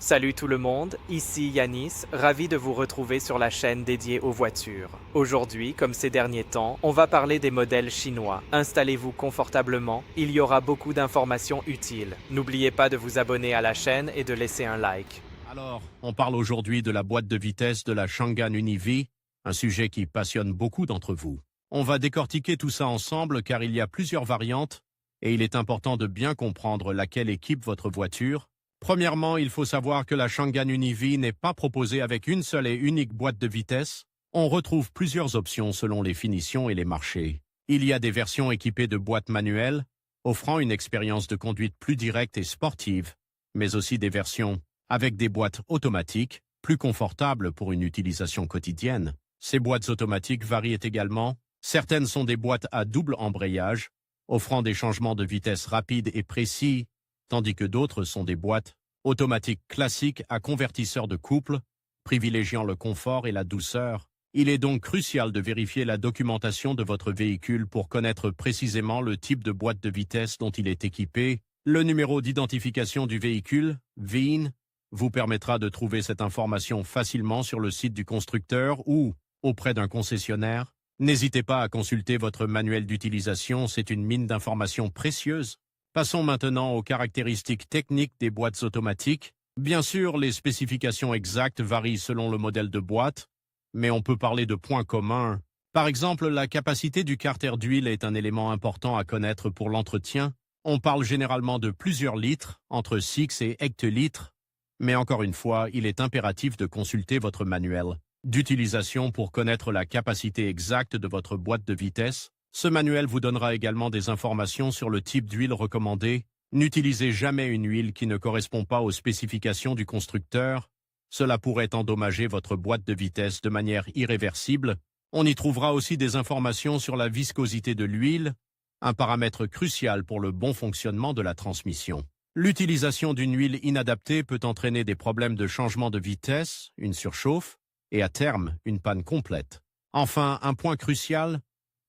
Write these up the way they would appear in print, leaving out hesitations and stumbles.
Salut tout le monde, ici Yanis, ravi de vous retrouver sur la chaîne dédiée aux voitures. Aujourd'hui, comme ces derniers temps, on va parler des modèles chinois. Installez-vous confortablement, il y aura beaucoup d'informations utiles. N'oubliez pas de vous abonner à la chaîne et de laisser un like. Alors, on parle aujourd'hui de la boîte de vitesse de la Changan UniV, un sujet qui passionne beaucoup d'entre vous. On va décortiquer tout ça ensemble car il y a plusieurs variantes et il est important de bien comprendre laquelle équipe votre voiture. Premièrement, il faut savoir que la Changan UniV n'est pas proposée avec une seule et unique boîte de vitesse. On retrouve plusieurs options selon les finitions et les marchés. Il y a des versions équipées de boîtes manuelles, offrant une expérience de conduite plus directe et sportive, mais aussi des versions avec des boîtes automatiques, plus confortables pour une utilisation quotidienne. Ces boîtes automatiques varient également. Certaines sont des boîtes à double embrayage, offrant des changements de vitesse rapides et précis, tandis que d'autres sont des boîtes automatiques classiques à convertisseur de couple, privilégiant le confort et la douceur. Il est donc crucial de vérifier la documentation de votre véhicule pour connaître précisément le type de boîte de vitesse dont il est équipé. Le numéro d'identification du véhicule, VIN, vous permettra de trouver cette information facilement sur le site du constructeur ou auprès d'un concessionnaire. N'hésitez pas à consulter votre manuel d'utilisation, c'est une mine d'informations précieuses. Passons maintenant aux caractéristiques techniques des boîtes automatiques. Bien sûr, les spécifications exactes varient selon le modèle de boîte, mais on peut parler de points communs. Par exemple, la capacité du carter d'huile est un élément important à connaître pour l'entretien. On parle généralement de plusieurs litres, entre 6 et 8 litres, mais encore une fois, il est impératif de consulter votre manuel d'utilisation pour connaître la capacité exacte de votre boîte de vitesse. Ce manuel vous donnera également des informations sur le type d'huile recommandée. N'utilisez jamais une huile qui ne correspond pas aux spécifications du constructeur. Cela pourrait endommager votre boîte de vitesse de manière irréversible. On y trouvera aussi des informations sur la viscosité de l'huile, un paramètre crucial pour le bon fonctionnement de la transmission. L'utilisation d'une huile inadaptée peut entraîner des problèmes de changement de vitesse, une surchauffe, et à terme, une panne complète. Enfin, un point crucial,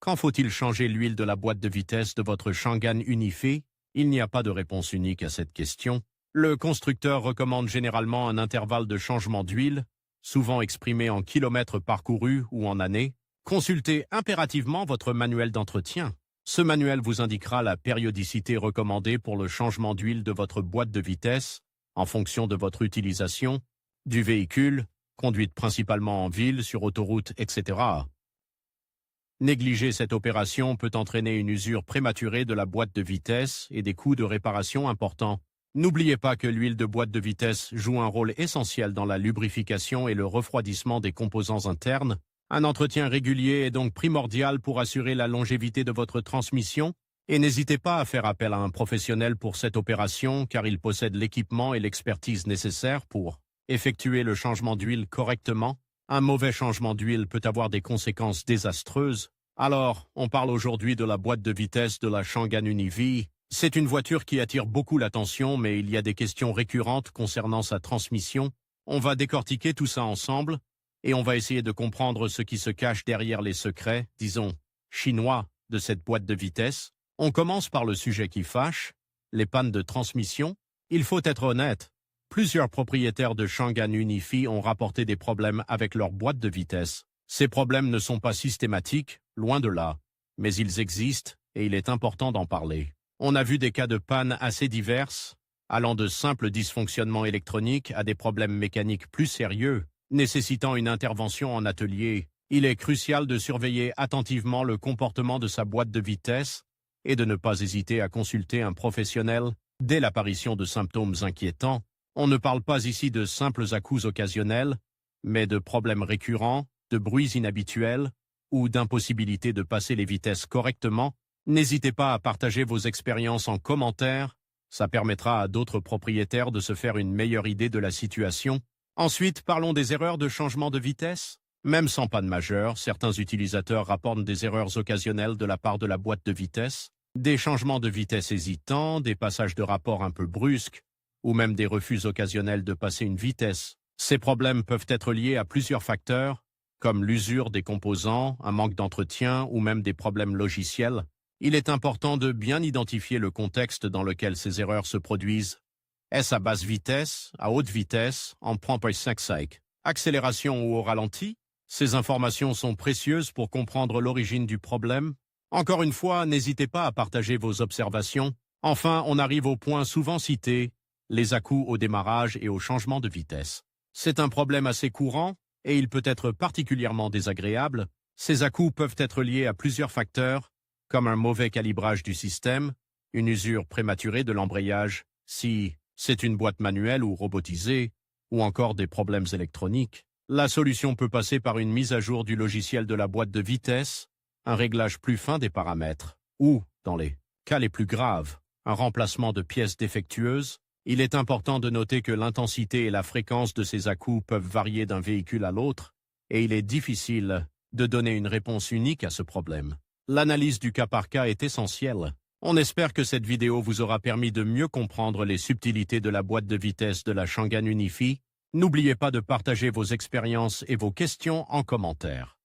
quand faut-il changer l'huile de la boîte de vitesse de votre Changan UniV? Il n'y a pas de réponse unique à cette question. Le constructeur recommande généralement un intervalle de changement d'huile, souvent exprimé en kilomètres parcourus ou en années. Consultez impérativement votre manuel d'entretien. Ce manuel vous indiquera la périodicité recommandée pour le changement d'huile de votre boîte de vitesse, en fonction de votre utilisation, du véhicule, conduite principalement en ville, sur autoroute, etc. Négliger cette opération peut entraîner une usure prématurée de la boîte de vitesse et des coûts de réparation importants. N'oubliez pas que l'huile de boîte de vitesse joue un rôle essentiel dans la lubrification et le refroidissement des composants internes. Un entretien régulier est donc primordial pour assurer la longévité de votre transmission et n'hésitez pas à faire appel à un professionnel pour cette opération car il possède l'équipement et l'expertise nécessaires pour effectuer le changement d'huile correctement. Un mauvais changement d'huile peut avoir des conséquences désastreuses. Alors, on parle aujourd'hui de la boîte de vitesse de la Changan UniV. C'est une voiture qui attire beaucoup l'attention, mais il y a des questions récurrentes concernant sa transmission. On va décortiquer tout ça ensemble et on va essayer de comprendre ce qui se cache derrière les secrets, disons, chinois de cette boîte de vitesse. On commence par le sujet qui fâche, les pannes de transmission. Il faut être honnête. Plusieurs propriétaires de Changan UniV ont rapporté des problèmes avec leur boîte de vitesse. Ces problèmes ne sont pas systématiques, loin de là, mais ils existent et il est important d'en parler. On a vu des cas de pannes assez diverses, allant de simples dysfonctionnements électroniques à des problèmes mécaniques plus sérieux, nécessitant une intervention en atelier. Il est crucial de surveiller attentivement le comportement de sa boîte de vitesse et de ne pas hésiter à consulter un professionnel dès l'apparition de symptômes inquiétants. On ne parle pas ici de simples à-coups occasionnels, mais de problèmes récurrents, de bruits inhabituels ou d'impossibilité de passer les vitesses correctement. N'hésitez pas à partager vos expériences en commentaire, ça permettra à d'autres propriétaires de se faire une meilleure idée de la situation. Ensuite, parlons des erreurs de changement de vitesse. Même sans panne majeure, certains utilisateurs rapportent des erreurs occasionnelles de la part de la boîte de vitesse, des changements de vitesse hésitants, des passages de rapport un peu brusques, ou même des refus occasionnels de passer une vitesse. Ces problèmes peuvent être liés à plusieurs facteurs, comme l'usure des composants, un manque d'entretien ou même des problèmes logiciels. Il est important de bien identifier le contexte dans lequel ces erreurs se produisent. Est-ce à basse vitesse, à haute vitesse, en 3.5, accélération ou au ralenti? Ces informations sont précieuses pour comprendre l'origine du problème. Encore une fois, n'hésitez pas à partager vos observations. Enfin, on arrive au point souvent cité, les à-coups au démarrage et au changement de vitesse. C'est un problème assez courant et il peut être particulièrement désagréable. Ces à-coups peuvent être liés à plusieurs facteurs, comme un mauvais calibrage du système, une usure prématurée de l'embrayage, si c'est une boîte manuelle ou robotisée, ou encore des problèmes électroniques. La solution peut passer par une mise à jour du logiciel de la boîte de vitesse, un réglage plus fin des paramètres, ou, dans les cas les plus graves, un remplacement de pièces défectueuses. Il est important de noter que l'intensité et la fréquence de ces à-coups peuvent varier d'un véhicule à l'autre, et il est difficile de donner une réponse unique à ce problème. L'analyse du cas par cas est essentielle. On espère que cette vidéo vous aura permis de mieux comprendre les subtilités de la boîte de vitesse de la Changan UniFi. N'oubliez pas de partager vos expériences et vos questions en commentaire.